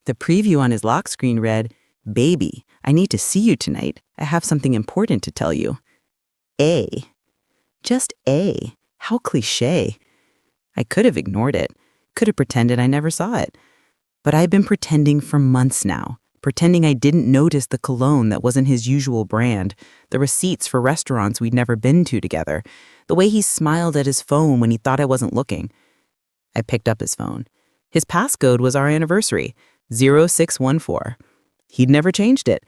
The preview on his lock screen read, "Baby, I need to see you tonight. I have something important to tell you." A. Just A. How cliché. I could have ignored it, could have pretended I never saw it. But I've been pretending for months now, pretending I didn't notice the cologne that wasn't his usual brand, the receipts for restaurants we'd never been to together, the way he smiled at his phone when he thought I wasn't looking. I picked up his phone. His passcode was our anniversary, 0614. He'd never changed it,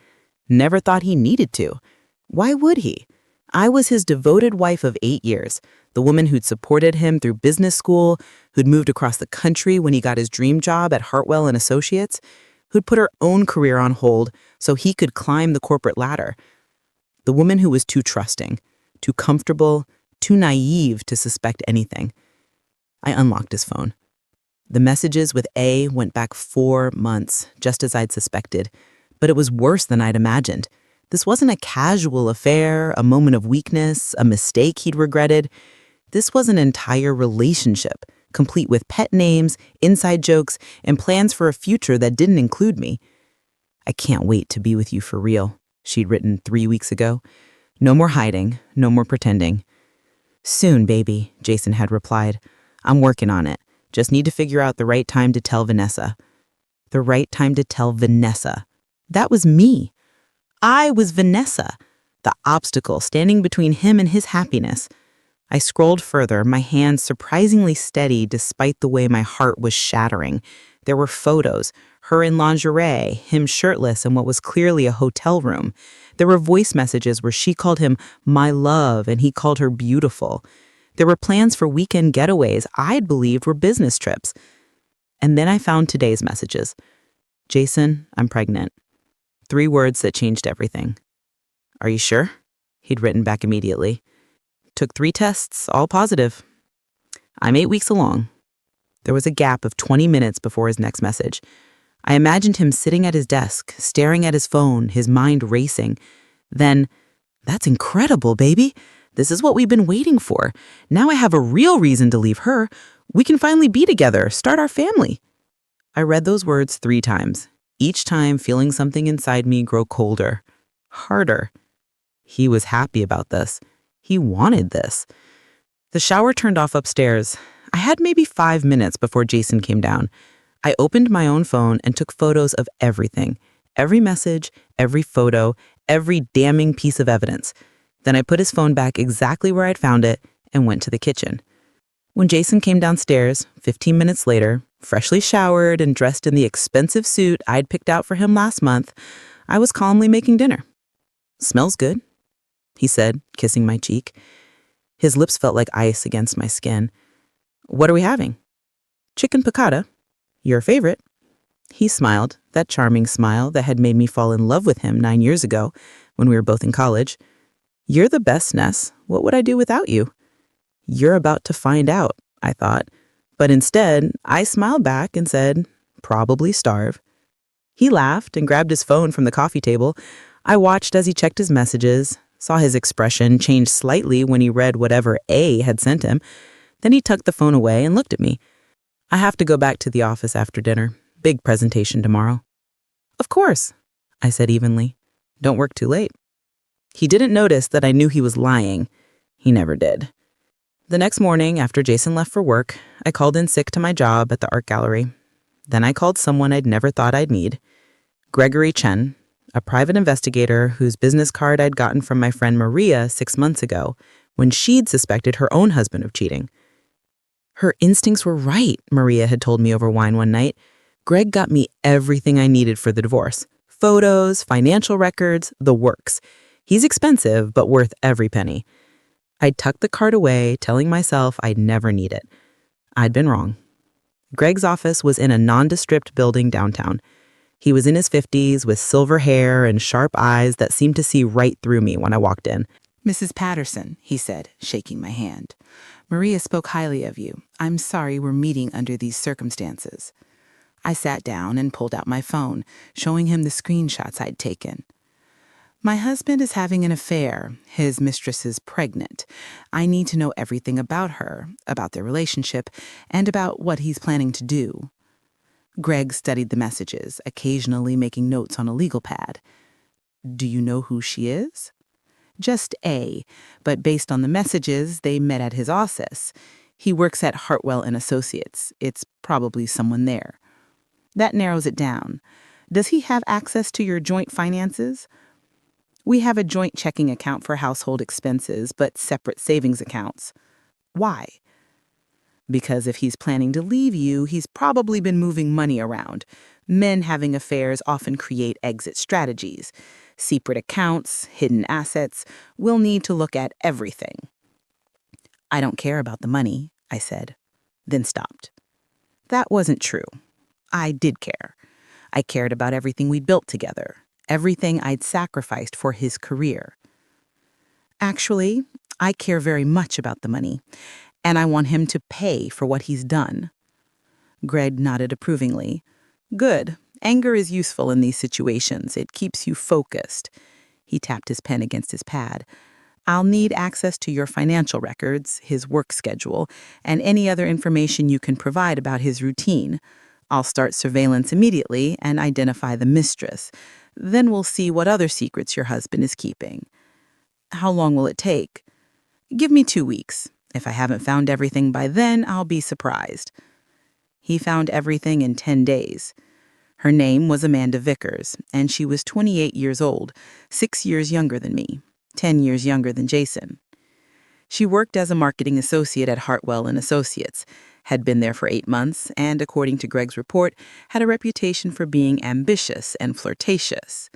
never thought he needed to. Why would he? I was his devoted wife of 8 years, the woman who'd supported him through business school, who'd moved across the country when he got his dream job at Hartwell and Associates, who'd put her own career on hold so he could climb the corporate ladder. The woman who was too trusting, too comfortable, too naive to suspect anything. I unlocked his phone. The messages with A went back 4 months, just as I'd suspected. But it was worse than I'd imagined. This wasn't a casual affair, a moment of weakness, a mistake he'd regretted. This was an entire relationship, complete with pet names, inside jokes, and plans for a future that didn't include me. "I can't wait to be with you for real," she'd written 3 weeks ago. "No more hiding, no more pretending." "Soon, baby," Jason had replied. "I'm working on it. Just need to figure out the right time to tell Vanessa." The right time to tell Vanessa. That was me. I was Vanessa, the obstacle standing between him and his happiness. I scrolled further, my hands surprisingly steady despite the way my heart was shattering. There were photos, her in lingerie, him shirtless in what was clearly a hotel room. There were voice messages where she called him my love and he called her beautiful. There were plans for weekend getaways I'd believed were business trips. And then I found today's messages. "Jason, I'm pregnant." 3 words that changed everything. "Are you sure?" He'd written back immediately. "Took 3 tests, all positive." "I'm 8 weeks along." There was a gap of 20 minutes before his next message. I imagined him sitting at his desk, staring at his phone, his mind racing. Then, "That's incredible, baby. This is what we've been waiting for. Now I have a real reason to leave her. We can finally be together, start our family." I read those words 3 times, each time feeling something inside me grow colder, harder. He was happy about this. He wanted this. The shower turned off upstairs. I had maybe 5 minutes before Jason came down. I opened my own phone and took photos of everything. Every message, every photo, every damning piece of evidence. Then I put his phone back exactly where I'd found it and went to the kitchen. When Jason came downstairs, 15 minutes later, freshly showered and dressed in the expensive suit I'd picked out for him last month, I was calmly making dinner. "Smells good," he said, kissing my cheek. His lips felt like ice against my skin. "What are we having?" "Chicken piccata. Your favorite." He smiled, that charming smile that had made me fall in love with him 9 years ago when we were both in college. "You're the best, Ness. What would I do without you?" "You're about to find out," I thought. But instead, I smiled back and said, "Probably starve." He laughed and grabbed his phone from the coffee table. I watched as he checked his messages, saw his expression change slightly when he read whatever A had sent him. Then he tucked the phone away and looked at me. "I have to go back to the office after dinner. Big presentation tomorrow." "Of course," I said evenly. "Don't work too late." He didn't notice that I knew he was lying. He never did. The next morning, after Jason left for work, I called in sick to my job at the art gallery. Then I called someone I'd never thought I'd need. Gregory Chen, a private investigator whose business card I'd gotten from my friend Maria 6 months ago, when she'd suspected her own husband of cheating. Her instincts were right, Maria had told me over wine one night. Greg got me everything I needed for the divorce. Photos, financial records, the works. He's expensive, but worth every penny. I'd tucked the card away, telling myself I'd never need it. I'd been wrong. Greg's office was in a nondescript building downtown. He was in his 50s with silver hair and sharp eyes that seemed to see right through me when I walked in. "Mrs. Patterson," he said, shaking my hand. "Maria spoke highly of you. I'm sorry we're meeting under these circumstances." I sat down and pulled out my phone, showing him the screenshots I'd taken. "My husband is having an affair. His mistress is pregnant. I need to know everything about her, about their relationship, and about what he's planning to do." Greg studied the messages, occasionally making notes on a legal pad. Do you know who she is? Just A, but based on the messages, they met at his office. He works at Hartwell and Associates. It's probably someone there. That narrows it down. Does he have access to your joint finances? We have a joint checking account for household expenses, but separate savings accounts. Why? Because if he's planning to leave you, he's probably been moving money around. Men having affairs often create exit strategies. Secret accounts, hidden assets. We'll need to look at everything. I don't care about the money, I said, then stopped. That wasn't true. I did care. I cared about everything we'd built together, everything I'd sacrificed for his career. Actually, I care very much about the money, and I want him to pay for what he's done. Greg nodded approvingly. Good. Anger is useful in these situations. It keeps you focused. He tapped his pen against his pad. I'll need access to your financial records, his work schedule, and any other information you can provide about his routine. I'll start surveillance immediately and identify the mistress. Then we'll see what other secrets your husband is keeping. How long will it take? Give me 2 weeks. If I haven't found everything by then, I'll be surprised. He found everything in 10 days. Her name was Amanda Vickers, and she was 28 years old, 6 years younger than me, 10 years younger than Jason. She worked as a marketing associate at Hartwell and Associates, had been there for 8 months, and according to Greg's report, had a reputation for being ambitious and flirtatious.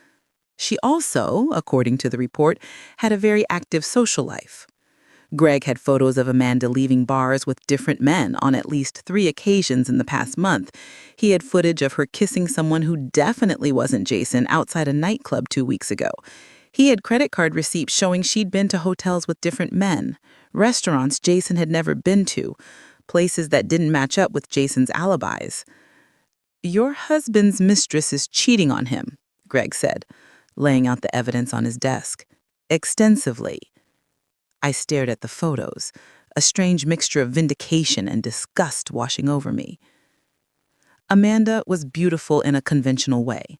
She also, according to the report, had a very active social life. Greg had photos of Amanda leaving bars with different men on at least 3 occasions in the past month. He had footage of her kissing someone who definitely wasn't Jason outside a nightclub 2 weeks ago. He had credit card receipts showing she'd been to hotels with different men, restaurants Jason had never been to, places that didn't match up with Jason's alibis. Your husband's mistress is cheating on him, Greg said, laying out the evidence on his desk. Extensively. I stared at the photos, a strange mixture of vindication and disgust washing over me. Amanda was beautiful in a conventional way.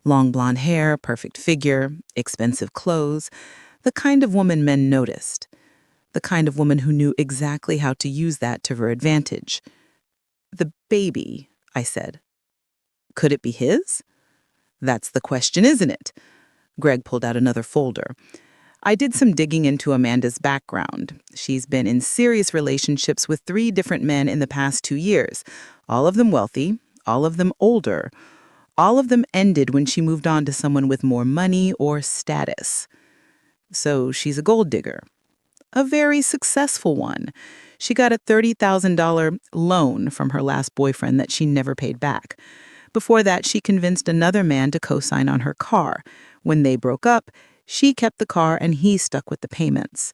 Long blonde hair, perfect figure, expensive clothes, the kind of woman men noticed. The kind of woman who knew exactly how to use that to her advantage. The baby, I said. Could it be his? That's the question, isn't it? Greg pulled out another folder. I did some digging into Amanda's background. She's been in serious relationships with 3 different men in the past 2 years, all of them wealthy, all of them older. All of them ended when she moved on to someone with more money or status. So she's a gold digger. A very successful one. She got a $30,000 loan from her last boyfriend that she never paid back. Before that, she convinced another man to co-sign on her car. When they broke up, she kept the car and he stuck with the payments.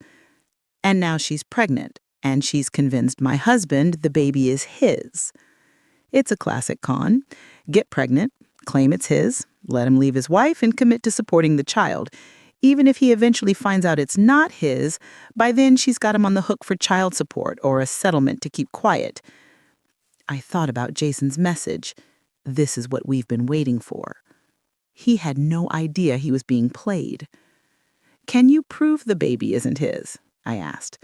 And now she's pregnant, and she's convinced my husband the baby is his. It's a classic con. Get pregnant, claim it's his, let him leave his wife and commit to supporting the child. Even if he eventually finds out it's not his, by then she's got him on the hook for child support or a settlement to keep quiet. I thought about Jason's message. This is what we've been waiting for. He had no idea he was being played. Can you prove the baby isn't his? I asked.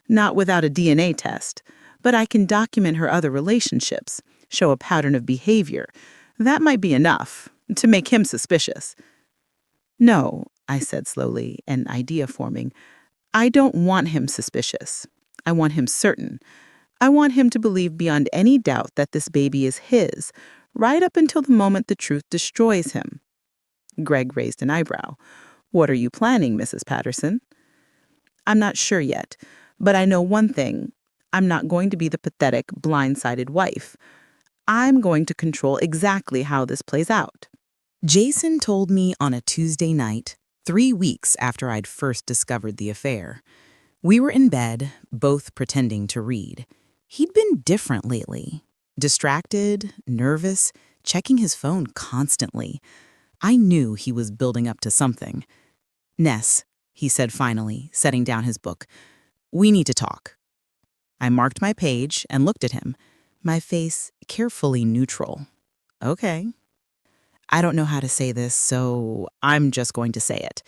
Not without a DNA test, but I can document her other relationships, show a pattern of behavior. That might be enough to make him suspicious. No, I said slowly, an idea forming. I don't want him suspicious. I want him certain. I want him to believe beyond any doubt that this baby is his, right up until the moment the truth destroys him. Greg raised an eyebrow. What are you planning, Mrs. Patterson? I'm not sure yet, but I know one thing. I'm not going to be the pathetic, blindsided wife. I'm going to control exactly how this plays out. Jason told me on a Tuesday night, 3 weeks after I'd first discovered the affair. We were in bed, both pretending to read. He'd been different lately. Distracted, nervous, checking his phone constantly. I knew he was building up to something. Ness, he said finally, setting down his book. We need to talk. I marked my page and looked at him, my face carefully neutral. Okay. I don't know how to say this, so I'm just going to say it.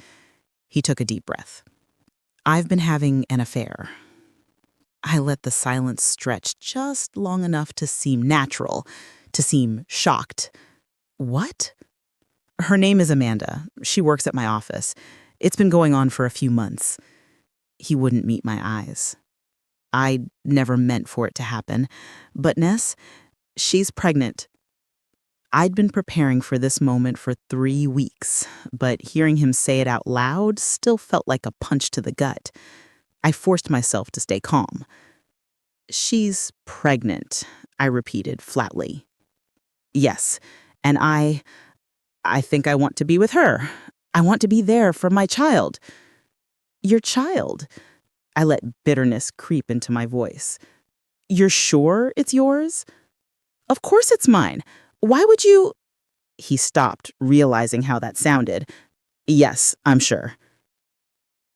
He took a deep breath. I've been having an affair. I let the silence stretch just long enough to seem natural, to seem shocked. What? Her name is Amanda. She works at my office. It's been going on for a few months. He wouldn't meet my eyes. I never meant for it to happen. But Ness, she's pregnant. I'd been preparing for this moment for 3 weeks, but hearing him say it out loud still felt like a punch to the gut. I forced myself to stay calm. She's pregnant, I repeated flatly. Yes, and I think I want to be with her. I want to be there for my child. Your child? I let bitterness creep into my voice. You're sure it's yours? Of course it's mine. Why would you? He stopped, realizing how that sounded. Yes, I'm sure.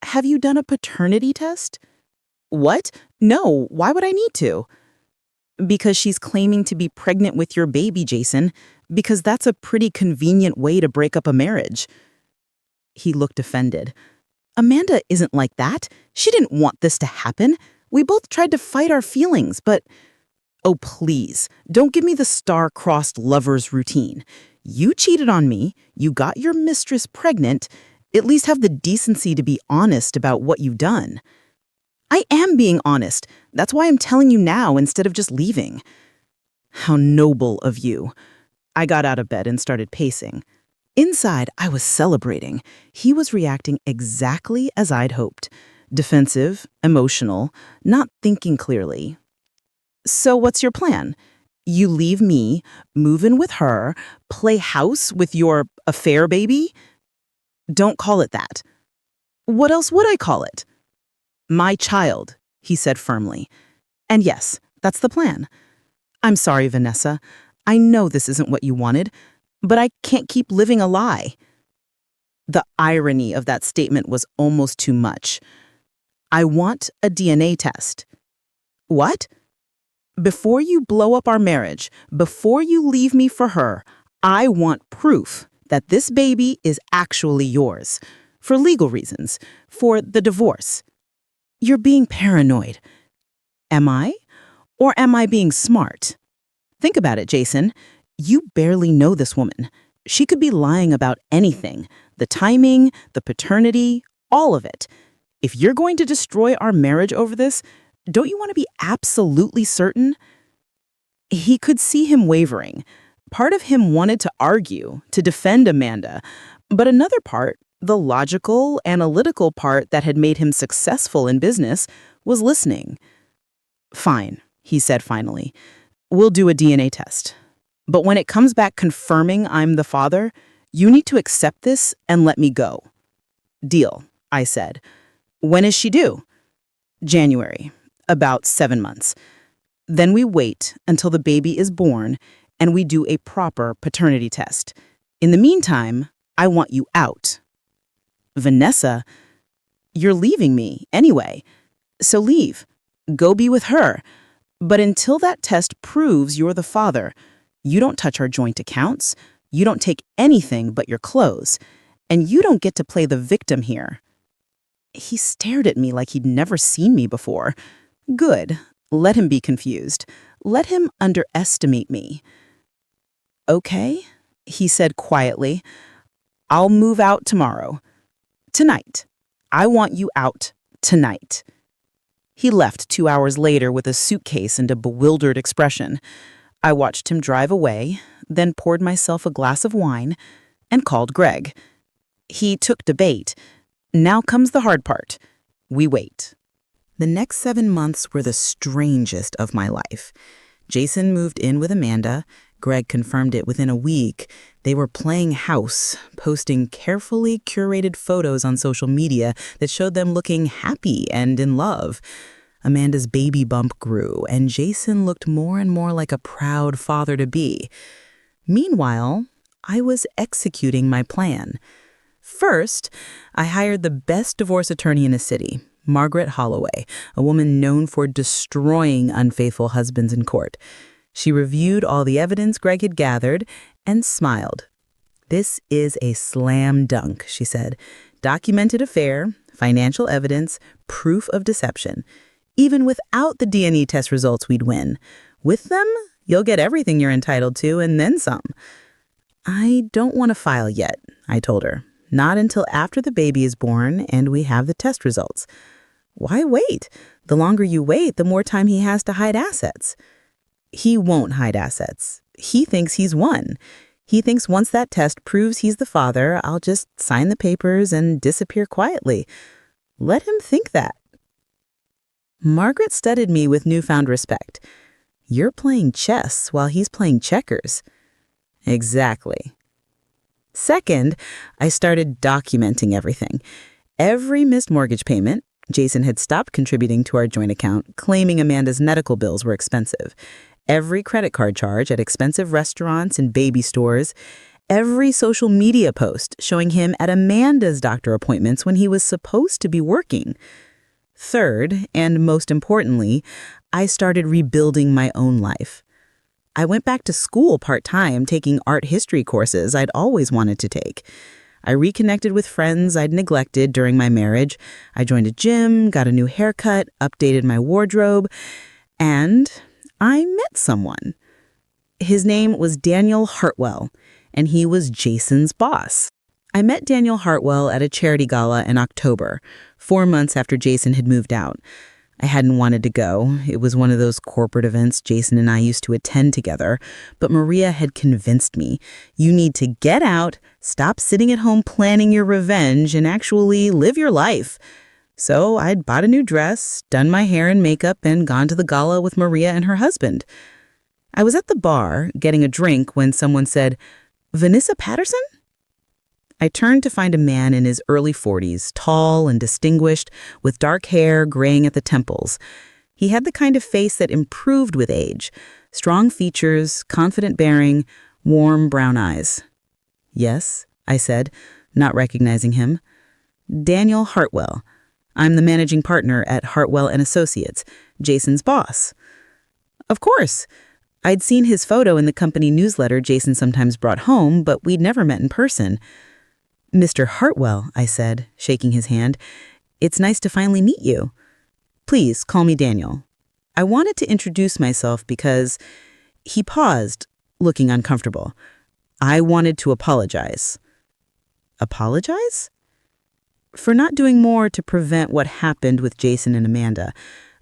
Have you done a paternity test? What? No, why would I need to? Because she's claiming to be pregnant with your baby, Jason, because that's a pretty convenient way to break up a marriage. He looked offended. Amanda isn't like that. She didn't want this to happen. We both tried to fight our feelings, but... Oh, please, don't give me the star-crossed lover's routine. You cheated on me, you got your mistress pregnant, at least have the decency to be honest about what you've done. I am being honest. That's why I'm telling you now instead of just leaving. How noble of you. I got out of bed and started pacing. Inside, I was celebrating. He was reacting exactly as I'd hoped. Defensive, emotional, not thinking clearly. So what's your plan? You leave me, move in with her, play house with your affair baby? Don't call it that. What else would I call it? My child, he said firmly. And yes, that's the plan. I'm sorry, Vanessa. I know this isn't what you wanted, but I can't keep living a lie. The irony of that statement was almost too much. I want a DNA test. What? Before you blow up our marriage, before you leave me for her, I want proof that this baby is actually yours. For legal reasons. For the divorce. You're being paranoid. Am I? Or am I being smart? Think about it, Jason. You barely know this woman. She could be lying about anything. The timing, the paternity, all of it. If you're going to destroy our marriage over this, don't you want to be absolutely certain? He could see him wavering. Part of him wanted to argue, to defend Amanda, but another part, the logical, analytical part that had made him successful in business, was listening. Fine, he said finally. We'll do a DNA test. But when it comes back confirming I'm the father, you need to accept this and let me go. Deal, I said. When is she due? January. About 7 months. Then we wait until the baby is born and we do a proper paternity test. In the meantime, I want you out. Vanessa, you're leaving me anyway. So leave. Go be with her. But until that test proves you're the father, you don't touch our joint accounts, you don't take anything but your clothes, and you don't get to play the victim here. He stared at me like he'd never seen me before. Good. Let him be confused. Let him underestimate me. Okay, he said quietly. I'll move out tomorrow. Tonight. I want you out tonight. He left 2 hours later with a suitcase and a bewildered expression. I watched him drive away, then poured myself a glass of wine and called Greg. He took debate. Now comes the hard part. We wait. The next 7 months were the strangest of my life. Jason moved in with Amanda. Greg confirmed it within a week. They were playing house, posting carefully curated photos on social media that showed them looking happy and in love. Amanda's baby bump grew, and Jason looked more and more like a proud father-to-be. Meanwhile, I was executing my plan. First, I hired the best divorce attorney in the city, Margaret Holloway, a woman known for destroying unfaithful husbands in court. She reviewed all the evidence Greg had gathered and smiled. "This is a slam dunk," she said. "Documented affair, financial evidence, proof of deception. Even without the DNA test results, we'd win. With them, you'll get everything you're entitled to and then some." "I don't want to file yet," I told her. "Not until after the baby is born and we have the test results." "Why wait? The longer you wait, the more time he has to hide assets." "He won't hide assets. He thinks he's won. He thinks once that test proves he's the father, I'll just sign the papers and disappear quietly. Let him think that." Margaret studied me with newfound respect. "You're playing chess while he's playing checkers." "Exactly." Second, I started documenting everything. Every missed mortgage payment. Jason had stopped contributing to our joint account, claiming Amanda's medical bills were expensive. Every credit card charge at expensive restaurants and baby stores. Every social media post showing him at Amanda's doctor appointments when he was supposed to be working. Third, and most importantly, I started rebuilding my own life. I went back to school part-time, taking art history courses I'd always wanted to take. I reconnected with friends I'd neglected during my marriage. I joined a gym, got a new haircut, updated my wardrobe, and I met someone. His name was Daniel Hartwell, and he was Jason's boss. I met Daniel Hartwell at a charity gala in October, 4 months after Jason had moved out. I hadn't wanted to go. It was one of those corporate events Jason and I used to attend together, but Maria had convinced me. You need to get out, stop sitting at home planning your revenge, and actually live your life. So I'd bought a new dress, done my hair and makeup, and gone to the gala with Maria and her husband. I was at the bar, getting a drink, when someone said, "Vanessa Patterson?" I turned to find a man in his early 40s, tall and distinguished, with dark hair graying at the temples. He had the kind of face that improved with age, strong features, confident bearing, warm brown eyes. "Yes," I said, not recognizing him. "Daniel Hartwell. I'm the managing partner at Hartwell and Associates, Jason's boss." "Of course." I'd seen his photo in the company newsletter Jason sometimes brought home, but we'd never met in person. "Mr. Hartwell," I said, shaking his hand, "it's nice to finally meet you. Please call me Daniel." I wanted to introduce myself because he paused, looking uncomfortable. I wanted to apologize. Apologize? For not doing more to prevent what happened with Jason and Amanda.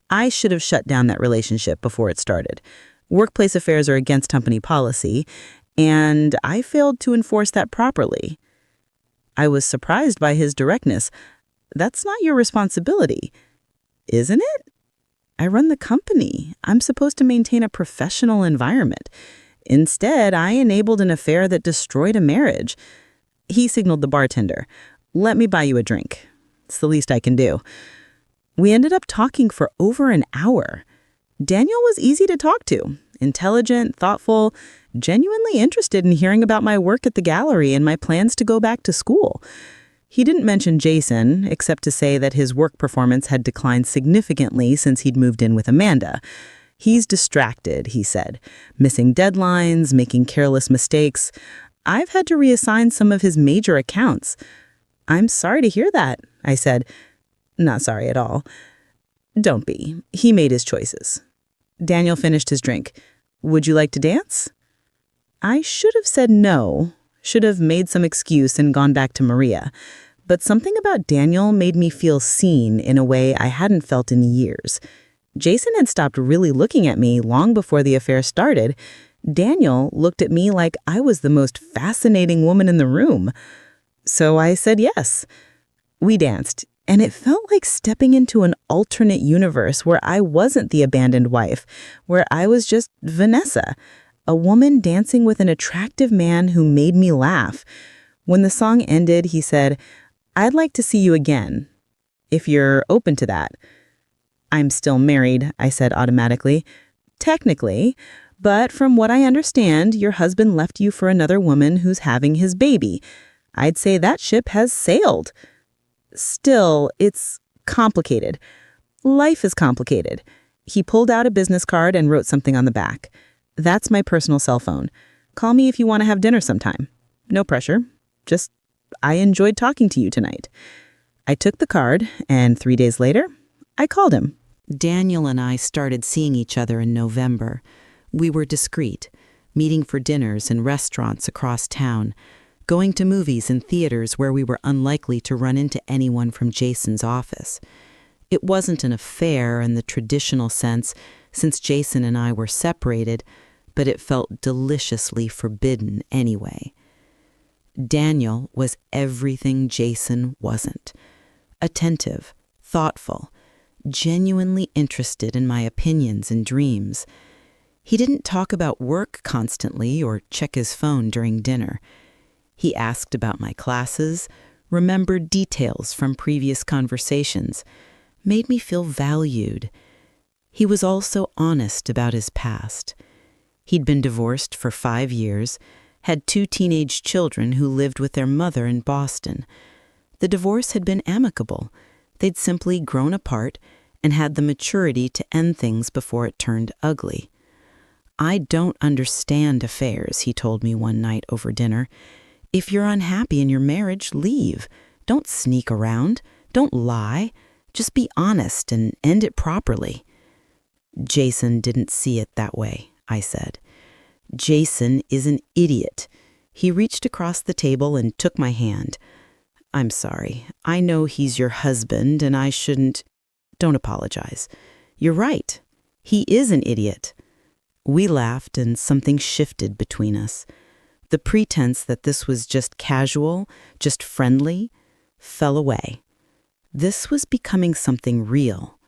I should have shut down that relationship before it started. Workplace affairs are against company policy, and I failed to enforce that properly. I was surprised by his directness. "That's not your responsibility." "Isn't it? I run the company. I'm supposed to maintain a professional environment. Instead, I enabled an affair that destroyed a marriage." He signaled the bartender. "Let me buy you a drink. It's the least I can do." We ended up talking for over an hour. Daniel was easy to talk to, intelligent, thoughtful, genuinely interested in hearing about my work at the gallery and my plans to go back to school. He didn't mention Jason, except to say that his work performance had declined significantly since he'd moved in with Amanda. "He's distracted," he said, "missing deadlines, making careless mistakes. I've had to reassign some of his major accounts." "I'm sorry to hear that," I said. "Not sorry at all." "Don't be. He made his choices." Daniel finished his drink. "Would you like to dance?" I should have said no, should have made some excuse and gone back to Maria. But something about Daniel made me feel seen in a way I hadn't felt in years. Jason had stopped really looking at me long before the affair started. Daniel looked at me like I was the most fascinating woman in the room. So I said yes. We danced, and it felt like stepping into an alternate universe where I wasn't the abandoned wife, where I was just Vanessa, a woman dancing with an attractive man who made me laugh. When the song ended, he said, "I'd like to see you again, if you're open to that." "I'm still married," I said automatically. "Technically, but from what I understand, your husband left you for another woman who's having his baby. I'd say that ship has sailed." "Still, it's complicated. Life is complicated." He pulled out a business card and wrote something on the back. That's my personal cell phone. Call me if you want to have dinner sometime. No pressure. Just, I enjoyed talking to you tonight. I took the card, and 3 days later, I called him. Daniel and I started seeing each other in November. We were discreet, meeting for dinners in restaurants across town, going to movies and theaters where we were unlikely to run into anyone from Jason's office. It wasn't an affair in the traditional sense, since Jason and I were separated, but it felt deliciously forbidden anyway. Daniel was everything Jason wasn't. Attentive, thoughtful, genuinely interested in my opinions and dreams. He didn't talk about work constantly or check his phone during dinner. He asked about my classes, remembered details from previous conversations, made me feel valued. He was also honest about his past. He'd been divorced for 5 years, had 2 teenage children who lived with their mother in Boston. The divorce had been amicable. They'd simply grown apart and had the maturity to end things before it turned ugly. I don't understand affairs, he told me one night over dinner. If you're unhappy in your marriage, leave. Don't sneak around. Don't lie. Just be honest and end it properly. Jason didn't see it that way, I said. Jason is an idiot. He reached across the table and took my hand. I'm sorry. I know he's your husband and I shouldn't. Don't apologize. You're right. He is an idiot. We laughed and something shifted between us. The pretense that this was just casual, just friendly, fell away. This was becoming something real.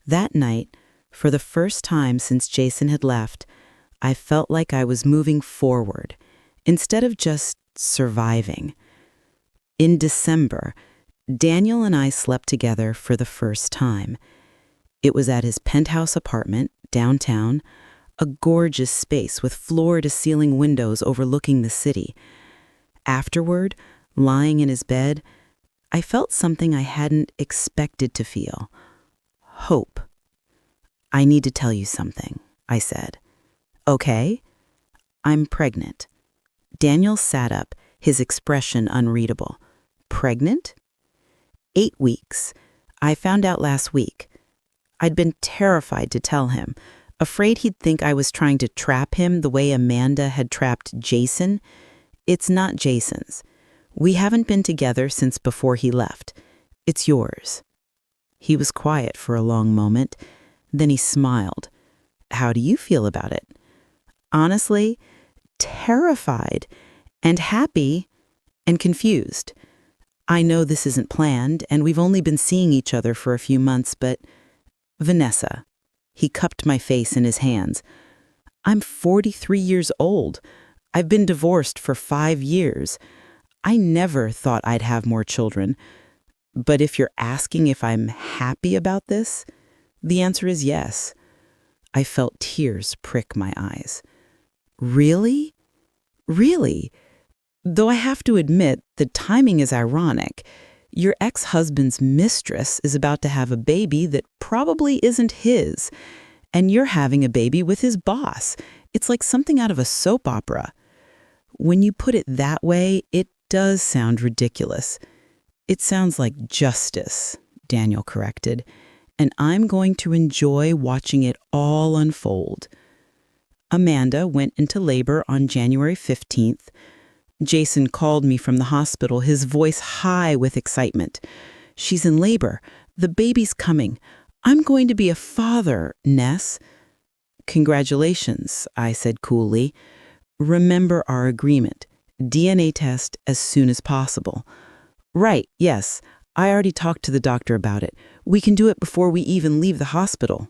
That night, for the first time since Jason had left, I felt like I was moving forward, instead of just surviving. In December, Daniel and I slept together for the first time. It was at his penthouse apartment, downtown, a gorgeous space with floor-to-ceiling windows overlooking the city. Afterward, lying in his bed, I felt something I hadn't expected to feel. Hope. I need to tell you something, I said. Okay? I'm pregnant. Daniel sat up, his expression unreadable. Pregnant? 8 weeks. I found out last week. I'd been terrified to tell him, afraid he'd think I was trying to trap him the way Amanda had trapped Jason. It's not Jason's. We haven't been together since before he left. It's yours. He was quiet for a long moment. Then he smiled. How do you feel about it? Honestly, terrified and happy and confused. I know this isn't planned, and we've only been seeing each other for a few months, but Vanessa, he cupped my face in his hands. I'm 43 years old. I've been divorced for 5 years. I never thought I'd have more children. But if you're asking if I'm happy about this, the answer is yes. I felt tears prick my eyes. Really? Really? Though I have to admit, the timing is ironic. Your ex-husband's mistress is about to have a baby that probably isn't his, and you're having a baby with his boss. It's like something out of a soap opera. When you put it that way, it does sound ridiculous. It sounds like justice, Daniel corrected, and I'm going to enjoy watching it all unfold. Amanda went into labor on January 15th. Jason called me from the hospital, his voice high with excitement. She's in labor. The baby's coming. I'm going to be a father, Ness. Congratulations, I said coolly. Remember our agreement. DNA test as soon as possible. Right, yes. I already talked to the doctor about it. We can do it before we even leave the hospital.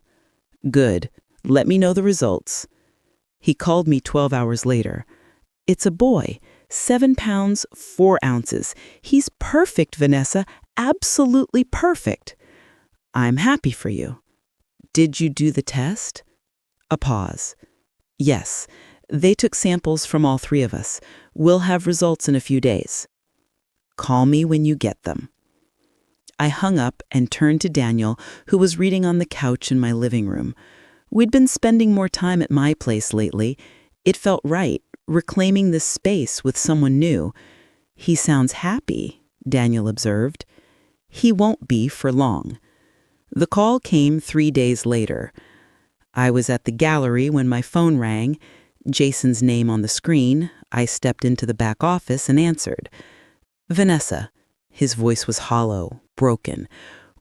Good. Let me know the results. He called me 12 hours later. It's a boy. 7 pounds, 4 ounces. He's perfect, Vanessa. Absolutely perfect. I'm happy for you. Did you do the test? A pause. Yes. They took samples from all 3 of us. We'll have results in a few days. Call me when you get them. I hung up and turned to Daniel, who was reading on the couch in my living room. We'd been spending more time at my place lately. It felt right, reclaiming this space with someone new. He sounds happy, Daniel observed. He won't be for long. The call came 3 days later. I was at the gallery when my phone rang. Jason's name on the screen. I stepped into the back office and answered. Vanessa. His voice was hollow, broken.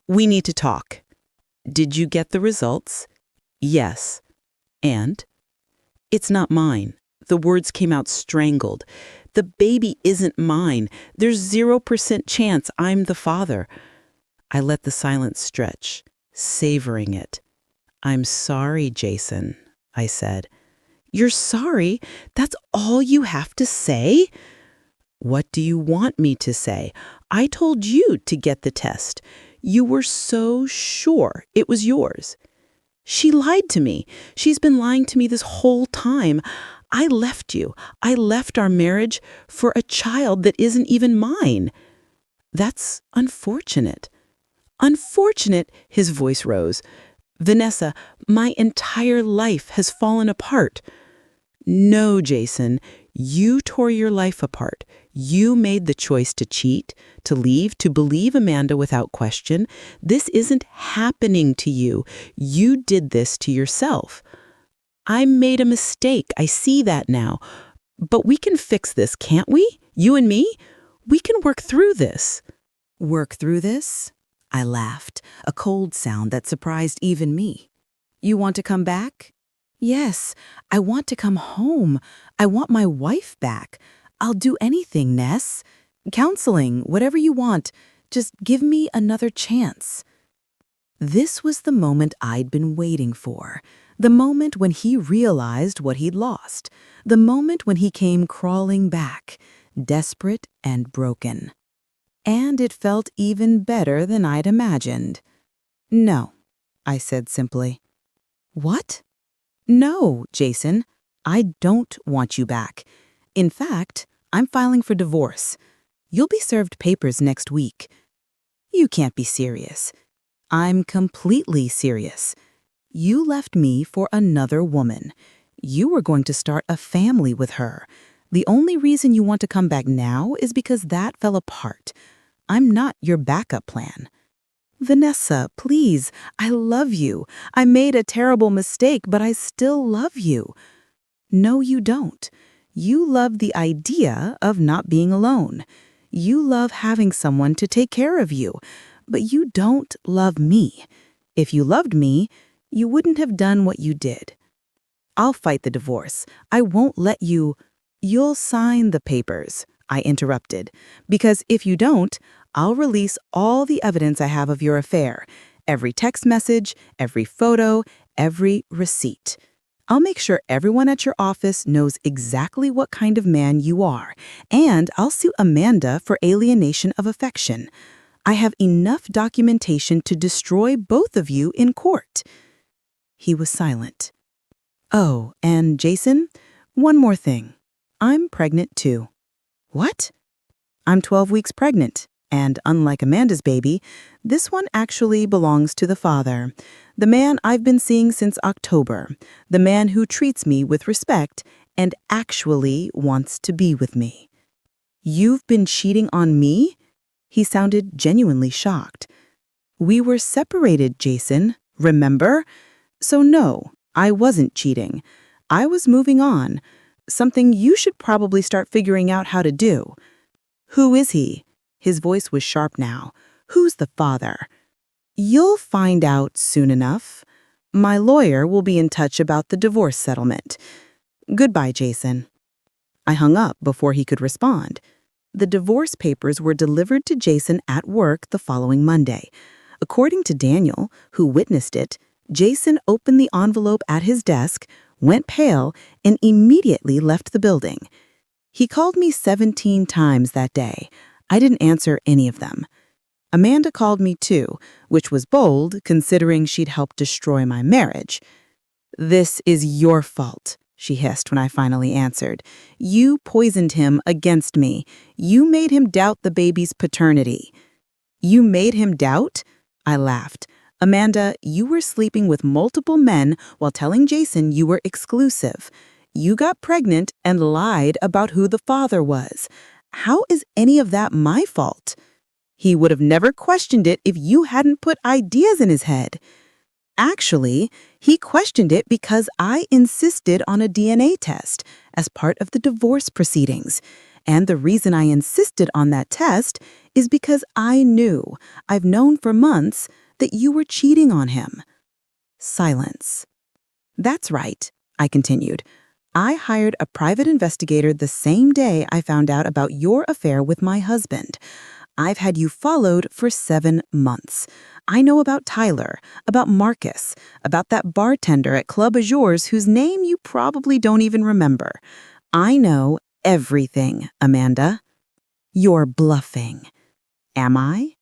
We need to talk. Did you get the results? Yes. And? It's not mine. The words came out strangled. The baby isn't mine. There's 0% chance I'm the father. I let the silence stretch, savoring it. I'm sorry, Jason, I said. You're sorry? That's all you have to say? What do you want me to say? I told you to get the test. You were so sure it was yours. She lied to me. She's been lying to me this whole time. I left you. I left our marriage for a child that isn't even mine. That's unfortunate. Unfortunate, his voice rose. Vanessa, my entire life has fallen apart. No, Jason, you tore your life apart. You made the choice to cheat, to leave, to believe Amanda without question. This isn't happening to you. You did this to yourself. I made a mistake. I see that now. But we can fix this, can't we? You and me? We can work through this. Work through this? I laughed, a cold sound that surprised even me. You want to come back? Yes, I want to come home. I want my wife back. I'll do anything, Ness. Counseling, whatever you want. Just give me another chance. This was the moment I'd been waiting for. The moment when he realized what he'd lost. The moment when he came crawling back, desperate and broken. And it felt even better than I'd imagined. No, I said simply. What? No, Jason, I don't want you back. In fact, I'm filing for divorce. You'll be served papers next week. You can't be serious. I'm completely serious. You left me for another woman. You were going to start a family with her. The only reason you want to come back now is because that fell apart. I'm not your backup plan. Vanessa, please, I love you. I made a terrible mistake, but I still love you. No, you don't. You love the idea of not being alone. You love having someone to take care of you, but you don't love me. If you loved me, you wouldn't have done what you did. I'll fight the divorce. I won't let you. You'll sign the papers, I interrupted, because if you don't, I'll release all the evidence I have of your affair, every text message, every photo, every receipt. I'll make sure everyone at your office knows exactly what kind of man you are, and I'll sue Amanda for alienation of affection. I have enough documentation to destroy both of you in court. He was silent. Oh, and Jason, one more thing. I'm pregnant too. What? I'm 12 weeks pregnant. And unlike Amanda's baby, this one actually belongs to the father, the man I've been seeing since October, the man who treats me with respect and actually wants to be with me. You've been cheating on me? He sounded genuinely shocked. We were separated, Jason, remember? So no, I wasn't cheating. I was moving on, something you should probably start figuring out how to do. Who is he? His voice was sharp now. Who's the father? You'll find out soon enough. My lawyer will be in touch about the divorce settlement. Goodbye, Jason. I hung up before he could respond. The divorce papers were delivered to Jason at work the following Monday. According to Daniel, who witnessed it, Jason opened the envelope at his desk, went pale, and immediately left the building. He called me 17 times that day. I didn't answer any of them. Amanda called me too, which was bold considering she'd helped destroy my marriage. This is your fault, she hissed when I finally answered. You poisoned him against me. You made him doubt the baby's paternity. You made him doubt? I laughed. Amanda, you were sleeping with multiple men while telling Jason you were exclusive. You got pregnant and lied about who the father was. How is any of that my fault? He would have never questioned it if you hadn't put ideas in his head. Actually, he questioned it because I insisted on a DNA test as part of the divorce proceedings. And the reason I insisted on that test is because I've known for months, that you were cheating on him. Silence. That's right, I continued. I hired a private investigator the same day I found out about your affair with my husband. I've had you followed for 7 months. I know about Tyler, about Marcus, about that bartender at Club Azures whose name you probably don't even remember. I know everything, Amanda. You're bluffing. Am I?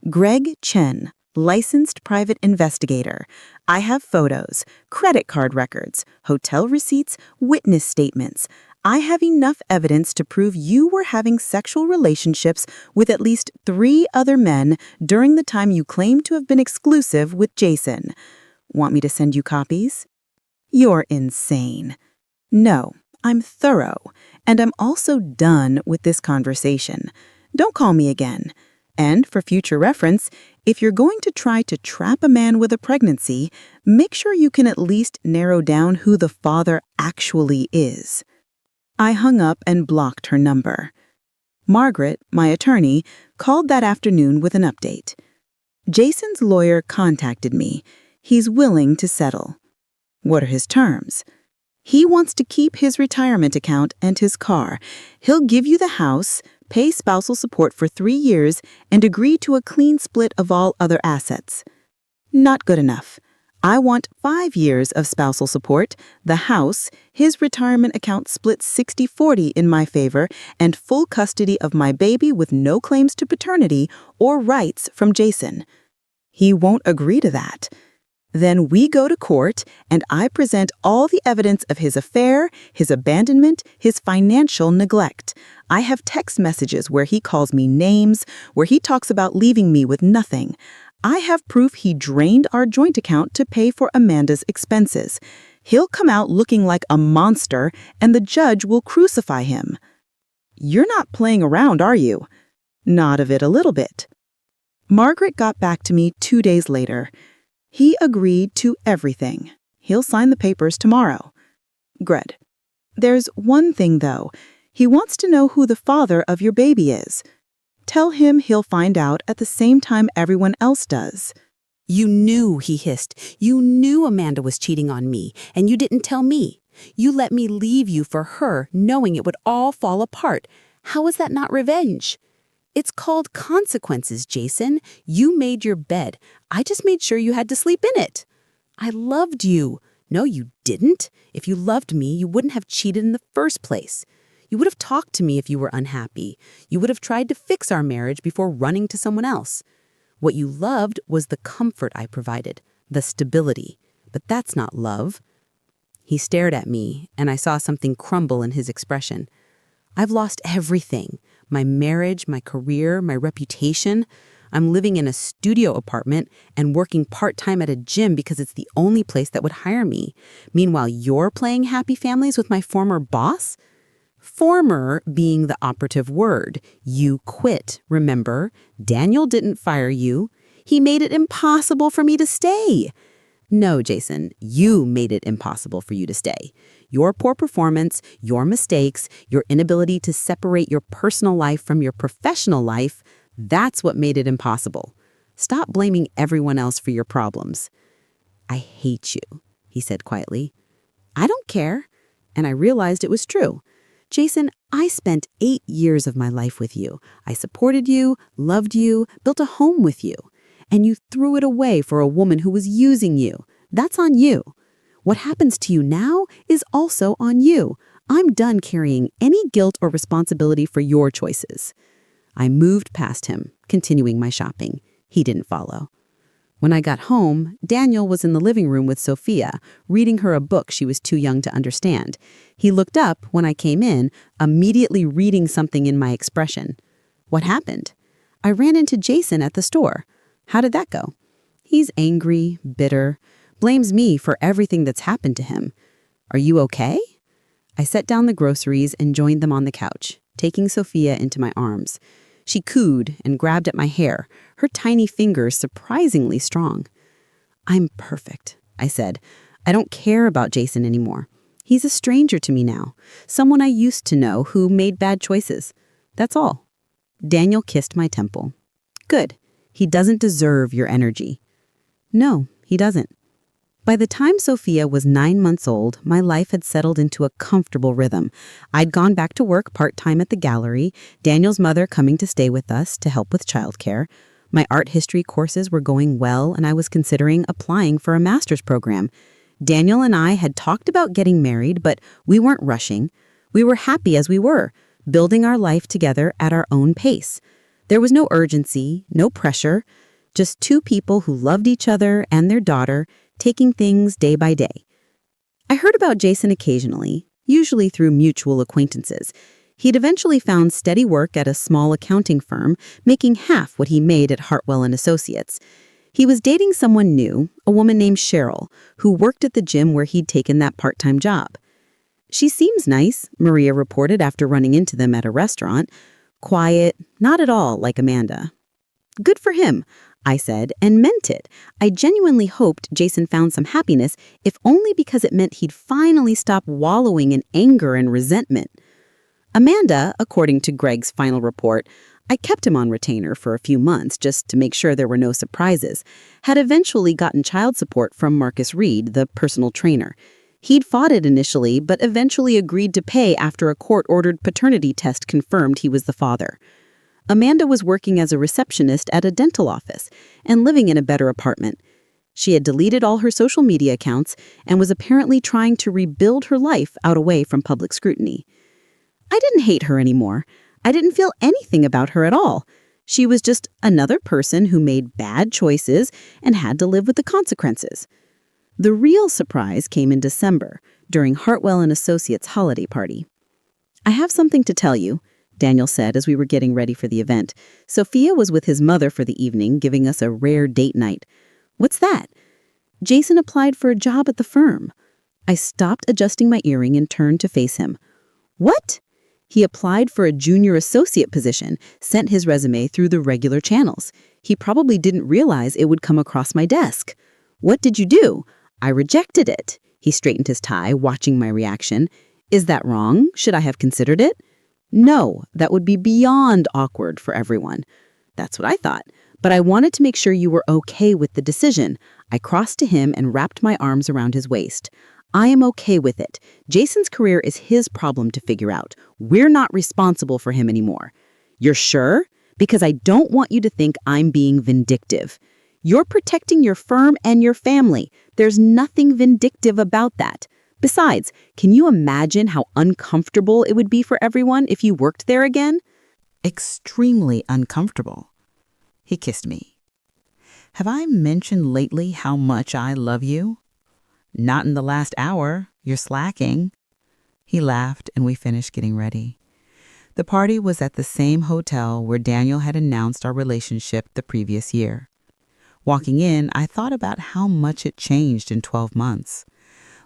Greg Chen, licensed private investigator. I have photos, credit card records, hotel receipts, witness statements. I have enough evidence to prove you were having sexual relationships with at least 3 other men during the time you claim to have been exclusive with Jason. Want me to send you copies? You're insane. No, I'm thorough, and I'm also done with this conversation. Don't call me again. And for future reference, if you're going to try to trap a man with a pregnancy, make sure you can at least narrow down who the father actually is. I hung up and blocked her number. Margaret, my attorney, called that afternoon with an update. Jason's lawyer contacted me. He's willing to settle. What are his terms? He wants to keep his retirement account and his car. He'll give you the house, pay spousal support for 3 years, and agree to a clean split of all other assets. Not good enough. I want 5 years of spousal support, the house, his retirement account split 60-40 in my favor, and full custody of my baby with no claims to paternity or rights from Jason. He won't agree to that. Then we go to court, and I present all the evidence of his affair, his abandonment, his financial neglect. I have text messages where he calls me names, where he talks about leaving me with nothing. I have proof he drained our joint account to pay for Amanda's expenses. He'll come out looking like a monster, and the judge will crucify him. You're not playing around, are you? Not of it a little bit. Margaret got back to me 2 days later. He agreed to everything. He'll sign the papers tomorrow. Good. There's one thing, though. He wants to know who the father of your baby is. Tell him he'll find out at the same time everyone else does. You knew, he hissed. You knew Amanda was cheating on me, and you didn't tell me. You let me leave you for her, knowing it would all fall apart. How is that not revenge? It's called consequences, Jason. You made your bed. I just made sure you had to sleep in it. I loved you. No, you didn't. If you loved me, you wouldn't have cheated in the first place. You would have talked to me if you were unhappy. You would have tried to fix our marriage before running to someone else. What you loved was the comfort I provided, the stability. But that's not love. He stared at me, and I saw something crumble in his expression. I've lost everything. My marriage, my career, my reputation. I'm living in a studio apartment and working part-time at a gym because it's the only place that would hire me. Meanwhile, you're playing happy families with my former boss? Former being the operative word. You quit, remember? Daniel didn't fire you. He made it impossible for me to stay. No, Jason, you made it impossible for you to stay. Your poor performance, your mistakes, your inability to separate your personal life from your professional life, that's what made it impossible. Stop blaming everyone else for your problems. I hate you, he said quietly. I don't care. And I realized it was true. Jason, I spent 8 years of my life with you. I supported you, loved you, built a home with you. And you threw it away for a woman who was using you. That's on you. What happens to you now is also on you. I'm done carrying any guilt or responsibility for your choices. I moved past him, continuing my shopping. He didn't follow. When I got home, Daniel was in the living room with Sophia, reading her a book she was too young to understand. He looked up when I came in, immediately reading something in my expression. What happened? I ran into Jason at the store. How did that go? He's angry, bitter, blames me for everything that's happened to him. Are you okay? I set down the groceries and joined them on the couch, taking Sophia into my arms. She cooed and grabbed at my hair, her tiny fingers surprisingly strong. I'm perfect, I said. I don't care about Jason anymore. He's a stranger to me now, someone I used to know who made bad choices. That's all. Daniel kissed my temple. Good. He doesn't deserve your energy. No, he doesn't. By the time Sophia was 9 months old, my life had settled into a comfortable rhythm. I'd gone back to work part-time at the gallery, Daniel's mother coming to stay with us to help with childcare. My art history courses were going well, and I was considering applying for a master's program. Daniel and I had talked about getting married, but we weren't rushing. We were happy as we were, building our life together at our own pace. There was no urgency, no pressure, just two people who loved each other and their daughter, taking things day by day. I heard about Jason occasionally, usually through mutual acquaintances. He'd eventually found steady work at a small accounting firm, making half what he made at Hartwell and Associates. He was dating someone new, a woman named Cheryl, who worked at the gym where he'd taken that part-time job. She seems nice, Maria reported after running into them at a restaurant. Quiet, not at all like Amanda. Good for him, I said, and meant it. I genuinely hoped Jason found some happiness, if only because it meant he'd finally stop wallowing in anger and resentment. Amanda, according to Greg's final report, I kept him on retainer for a few months just to make sure there were no surprises, had eventually gotten child support from Marcus Reed, the personal trainer. He'd fought it initially, but eventually agreed to pay after a court-ordered paternity test confirmed he was the father. Amanda was working as a receptionist at a dental office and living in a better apartment. She had deleted all her social media accounts and was apparently trying to rebuild her life out away from public scrutiny. I didn't hate her anymore. I didn't feel anything about her at all. She was just another person who made bad choices and had to live with the consequences. The real surprise came in December, during Hartwell and Associates' holiday party. I have something to tell you, Daniel said as we were getting ready for the event. Sophia was with his mother for the evening, giving us a rare date night. What's that? Jason applied for a job at the firm. I stopped adjusting my earring and turned to face him. What? He applied for a junior associate position, sent his resume through the regular channels. He probably didn't realize it would come across my desk. What did you do? I rejected it. He straightened his tie, watching my reaction. Is that wrong? Should I have considered it? No, that would be beyond awkward for everyone. That's what I thought. But I wanted to make sure you were okay with the decision. I crossed to him and wrapped my arms around his waist. I am okay with it. Jason's career is his problem to figure out. We're not responsible for him anymore. You're sure? Because I don't want you to think I'm being vindictive. You're protecting your firm and your family. There's nothing vindictive about that. Besides, can you imagine how uncomfortable it would be for everyone if you worked there again? Extremely uncomfortable. He kissed me. Have I mentioned lately how much I love you? Not in the last hour. You're slacking. He laughed and we finished getting ready. The party was at the same hotel where Daniel had announced our relationship the previous year. Walking in, I thought about how much it changed in 12 months.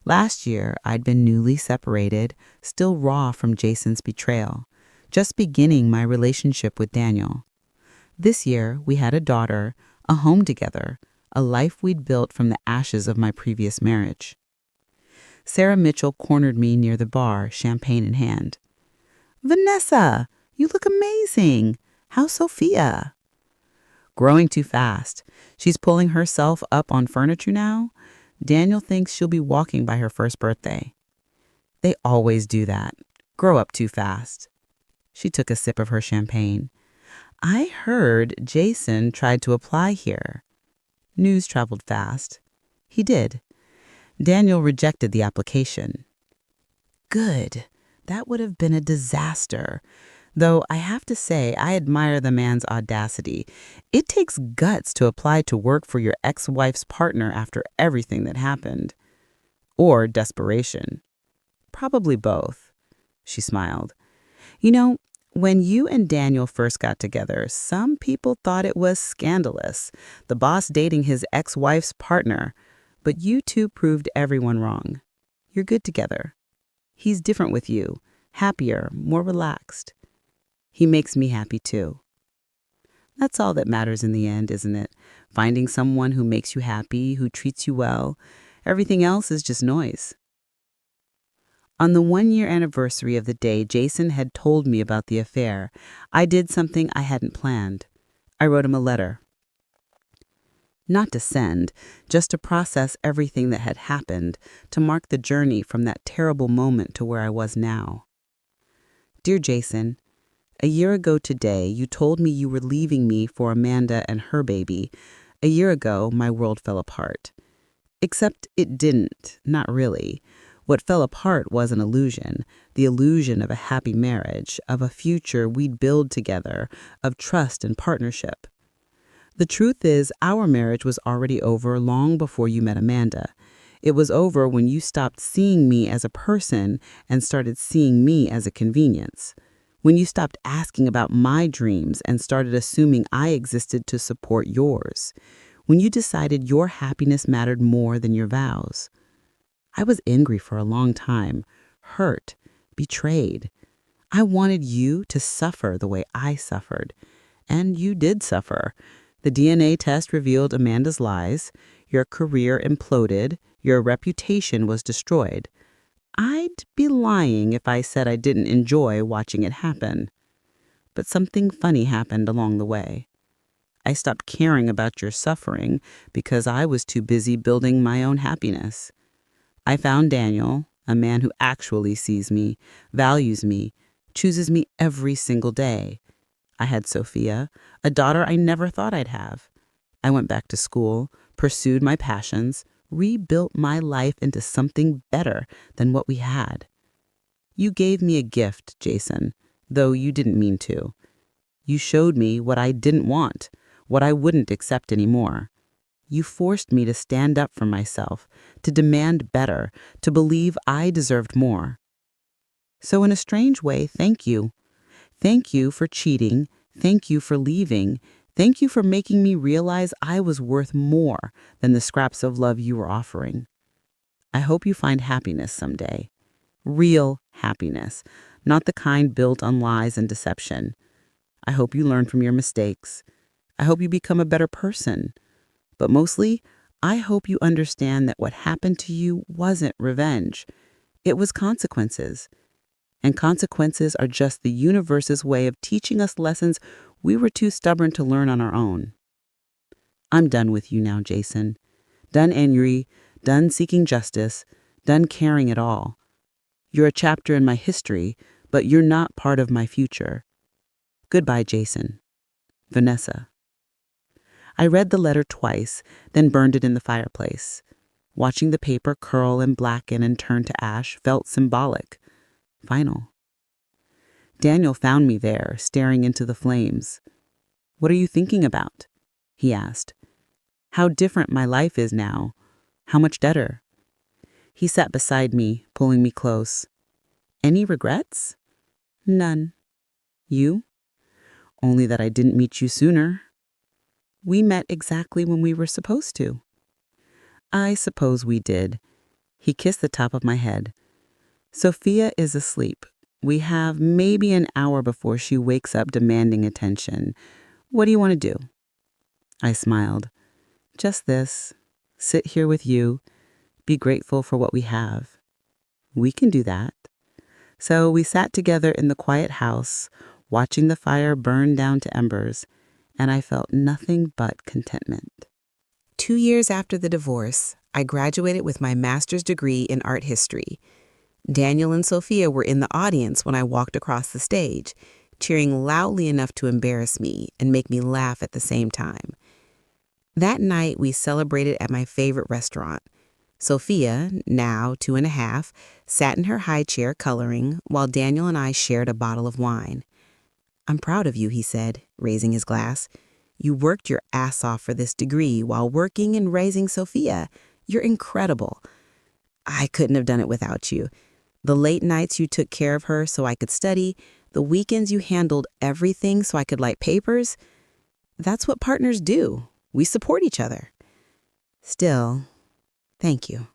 Last year, I'd been newly separated, still raw from Jason's betrayal, just beginning my relationship with Daniel. This year, we had a daughter, a home together, a life we'd built from the ashes of my previous marriage. Sarah Mitchell cornered me near the bar, champagne in hand. Vanessa, you look amazing. How's Sophia? Growing too fast. She's pulling herself up on furniture now. Daniel thinks she'll be walking by her first birthday. They always do that. Grow up too fast. She took a sip of her champagne. I heard Jason tried to apply here. News traveled fast. He did. Daniel rejected the application. Good. That would have been a disaster. Though I have to say, I admire the man's audacity. It takes guts to apply to work for your ex-wife's partner after everything that happened. Or desperation. Probably both. She smiled. You know, When you and Daniel first got together, some people thought it was scandalous, the boss dating his ex-wife's partner. But you two proved everyone wrong. You're good together. He's different with you, happier, more relaxed. He makes me happy too. That's all that matters in the end, isn't it? Finding someone who makes you happy, who treats you well. Everything else is just noise. On the 1-year anniversary of the day Jason had told me about the affair, I did something I hadn't planned. I wrote him a letter. Not to send, just to process everything that had happened, to mark the journey from that terrible moment to where I was now. Dear Jason, a year ago today, you told me you were leaving me for Amanda and her baby. A year ago, my world fell apart. Except it didn't, not really. What fell apart was an illusion, the illusion of a happy marriage, of a future we'd build together, of trust and partnership. The truth is, our marriage was already over long before you met Amanda. It was over when you stopped seeing me as a person and started seeing me as a convenience. When you stopped asking about my dreams and started assuming I existed to support yours. When you decided your happiness mattered more than your vows. I was angry for a long time, hurt, betrayed. I wanted you to suffer the way I suffered. And you did suffer. The DNA test revealed Amanda's lies. Your career imploded. Your reputation was destroyed. I'd be lying if I said I didn't enjoy watching it happen. But something funny happened along the way. I stopped caring about your suffering because I was too busy building my own happiness. I found Daniel, a man who actually sees me, values me, chooses me every single day. I had Sophia, a daughter I never thought I'd have. I went back to school, pursued my passions, rebuilt my life into something better than what we had. You gave me a gift, Jason, though you didn't mean to. You showed me what I didn't want, what I wouldn't accept anymore. You forced me to stand up for myself, to demand better, to believe I deserved more. So in a strange way, thank you. Thank you for cheating. Thank you for leaving. Thank you for making me realize I was worth more than the scraps of love you were offering. I hope you find happiness someday. Real happiness, not the kind built on lies and deception. I hope you learn from your mistakes. I hope you become a better person. But mostly, I hope you understand that what happened to you wasn't revenge. It was consequences. And consequences are just the universe's way of teaching us lessons we were too stubborn to learn on our own. I'm done with you now, Jason. Done angry, done seeking justice, done caring at all. You're a chapter in my history, but you're not part of my future. Goodbye, Jason. Vanessa. I read the letter twice, then burned it in the fireplace. Watching the paper curl and blacken and turn to ash felt symbolic. Final. Daniel found me there, staring into the flames. "What are you thinking about?" he asked. "How different my life is now. How much better." He sat beside me, pulling me close. "Any regrets?" "None." "You?" "Only that I didn't meet you sooner." "We met exactly when we were supposed to." "I suppose we did." He kissed the top of my head. "Sophia is asleep. We have maybe an hour before she wakes up demanding attention. What do you want to do?" I smiled. "Just this. Sit here with you. Be grateful for what we have." "We can do that." So we sat together in the quiet house, watching the fire burn down to embers, and I felt nothing but contentment. 2 years after the divorce, I graduated with my master's degree in art history. Daniel and Sophia were in the audience when I walked across the stage, cheering loudly enough to embarrass me and make me laugh at the same time. That night, we celebrated at my favorite restaurant. Sophia, now 2.5, sat in her high chair coloring, while Daniel and I shared a bottle of wine. "I'm proud of you," he said, raising his glass. "You worked your ass off for this degree while working and raising Sophia. You're incredible. I couldn't have done it without you. The late nights you took care of her so I could study, The weekends you handled everything so I could light papers. That's what partners do. We support each other. Still, thank you."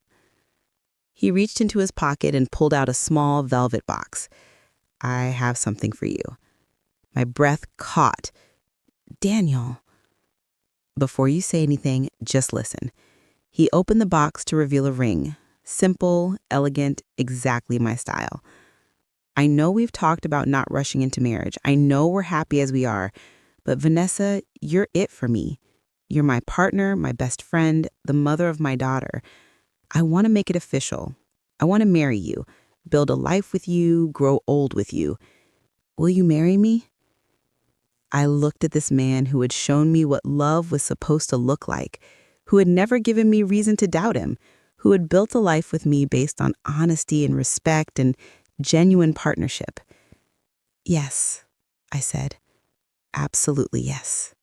He reached into his pocket and pulled out a small velvet box. "I have something for you." My breath caught. "Daniel." "Before you say anything, just listen." He opened the box to reveal a ring. Simple, elegant, exactly my style. "I know we've talked about not rushing into marriage. I know we're happy as we are. But Vanessa, you're it for me. You're my partner, my best friend, the mother of my daughter. I want to make it official. I want to marry you, build a life with you, grow old with you. Will you marry me?" I looked at this man who had shown me what love was supposed to look like, who had never given me reason to doubt him, who had built a life with me based on honesty and respect and genuine partnership. "Yes," I said. "Absolutely yes."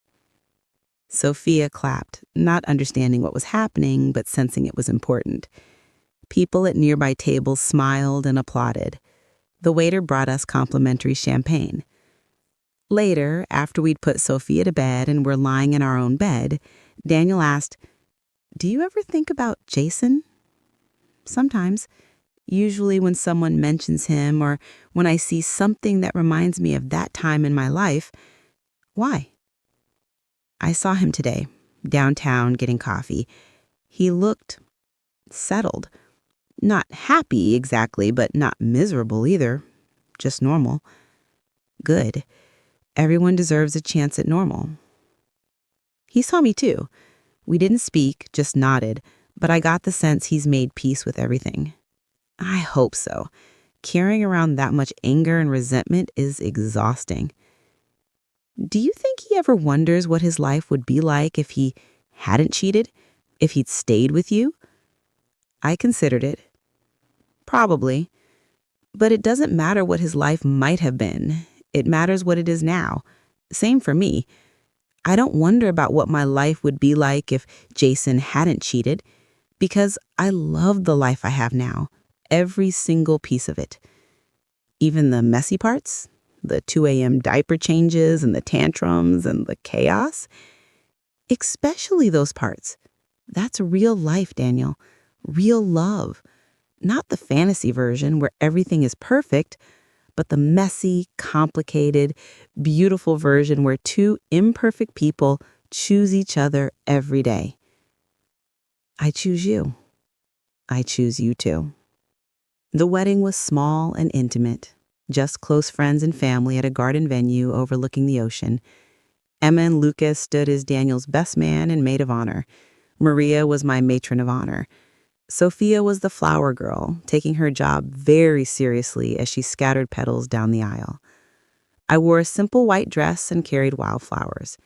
Sophia clapped, not understanding what was happening, but sensing it was important. People at nearby tables smiled and applauded. The waiter brought us complimentary champagne. Later, after we'd put Sophia to bed and were lying in our own bed, Daniel asked, "Do you ever think about Jason?" "Sometimes. Usually when someone mentions him or when I see something that reminds me of that time in my life." "Why?" "I saw him today, downtown getting coffee. He looked settled. Not happy exactly, but not miserable either. Just normal." "Good. Everyone deserves a chance at normal." He saw me too. We didn't speak, just nodded, but I got the sense he's made peace with everything. I hope so. Carrying around that much anger and resentment is exhausting. "Do you think he ever wonders what his life would be like if he hadn't cheated? If he'd stayed with you?" I considered it. Probably. But it doesn't matter what his life might have been. It matters what it is now. Same for me. I don't wonder about what my life would be like if Jason hadn't cheated, because I love the life I have now, every single piece of it. Even the messy parts, the 2 a.m. diaper changes and the tantrums and the chaos. Especially those parts. That's real life, Daniel. Real love. Not the fantasy version where everything is perfect, but the messy, complicated, beautiful version where two imperfect people choose each other every day. I choose you. I choose you too. The wedding was small and intimate, just close friends and family at a garden venue overlooking the ocean. Emma and Lucas stood as Daniel's best man and maid of honor. Maria was my matron of honor. Sophia was the flower girl, taking her job very seriously as she scattered petals down the aisle. I wore a simple white dress and carried wildflowers.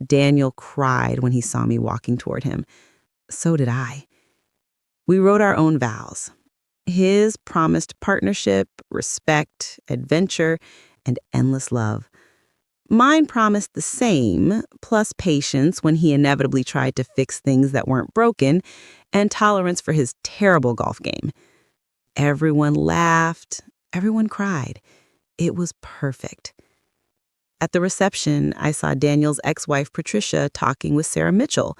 Daniel cried when he saw me walking toward him. So did I. We wrote our own vows. His promised partnership, respect, adventure, and endless love. Mine promised the same, plus patience when he inevitably tried to fix things that weren't broken, and tolerance for his terrible golf game. Everyone laughed. Everyone cried. It was perfect. At the reception, I saw Daniel's ex-wife Patricia talking with Sarah Mitchell.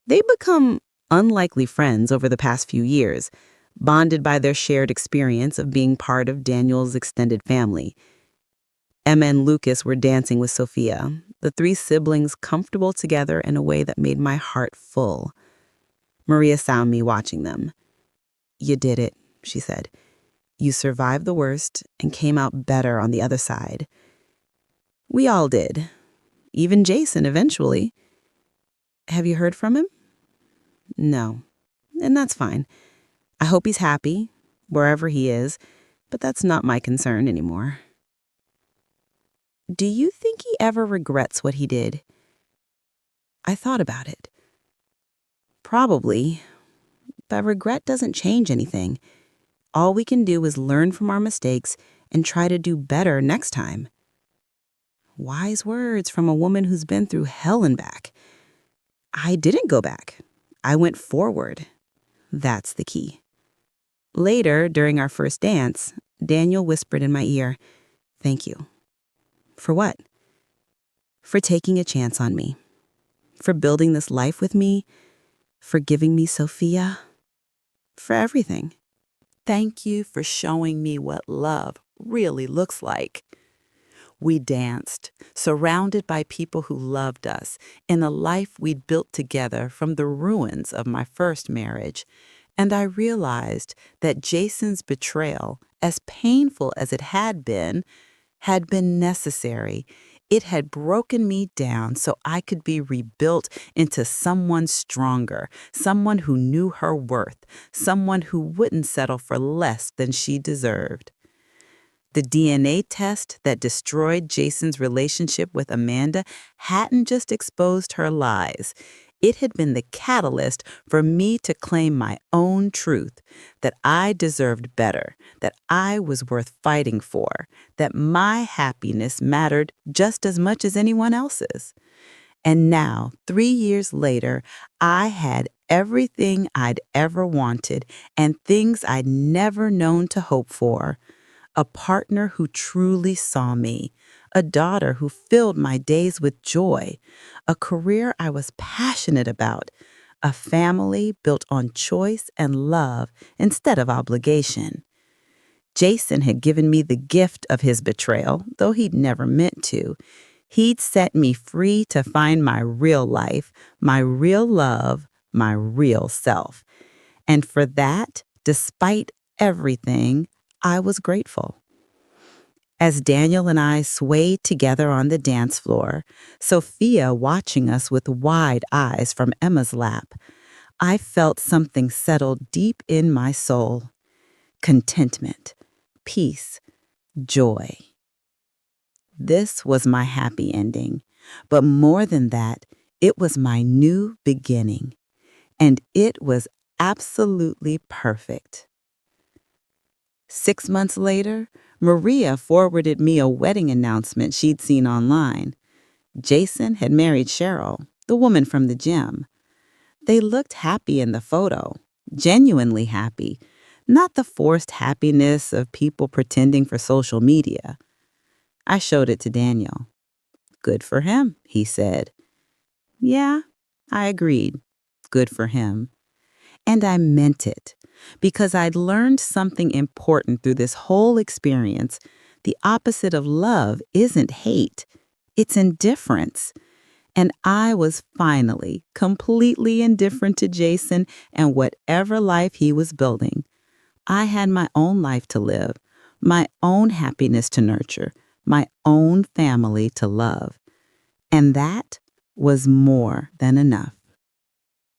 They'd become unlikely friends over the past few years, bonded by their shared experience of being part of Daniel's extended family. Emma and Lucas were dancing with Sophia, the three siblings comfortable together in a way that made my heart full. Maria saw me watching them. "You did it," she said. "You survived the worst and came out better on the other side." We all did. Even Jason eventually. "Have you heard from him?" "No. And that's fine. I hope he's happy, wherever he is, but that's not my concern anymore." "Do you think he ever regrets what he did?" I thought about it. Probably, but regret doesn't change anything. All we can do is learn from our mistakes and try to do better next time. Wise words from a woman who's been through hell and back. I didn't go back. I went forward. That's the key. Later, during our first dance, Daniel whispered in my ear, Thank you. For what? For taking a chance on me. For building this life with me. For giving me Sophia. For everything. Thank you for showing me what love really looks like. We danced, surrounded by people who loved us, in a life we'd built together from the ruins of my first marriage. And I realized that Jason's betrayal, as painful as it had been necessary. It had broken me down so I could be rebuilt into someone stronger, someone who knew her worth, someone who wouldn't settle for less than she deserved. The DNA test that destroyed Jason's relationship with Amanda hadn't just exposed her lies. It had been the catalyst for me to claim my own truth, that I deserved better, that I was worth fighting for, that my happiness mattered just as much as anyone else's. And now, 3 years later, I had everything I'd ever wanted and things I'd never known to hope for. A partner who truly saw me, a daughter who filled my days with joy, a career I was passionate about, a family built on choice and love instead of obligation. Jason had given me the gift of his betrayal, though he'd never meant to. He'd set me free to find my real life, my real love, my real self. And for that, despite everything, I was grateful. As Daniel and I swayed together on the dance floor, Sophia watching us with wide eyes from Emma's lap, I felt something settle deep in my soul. Contentment, peace, joy. This was my happy ending, but more than that, it was my new beginning. And it was absolutely perfect. 6 months later, Maria forwarded me a wedding announcement she'd seen online. Jason had married Cheryl, the woman from the gym. They looked happy in the photo, genuinely happy, not the forced happiness of people pretending for social media. I showed it to Daniel. Good for him, he said. Yeah, I agreed. Good for him. And I meant it, because I'd learned something important through this whole experience. The opposite of love isn't hate, it's indifference. And I was finally completely indifferent to Jason and whatever life he was building. I had my own life to live, my own happiness to nurture, my own family to love. And that was more than enough.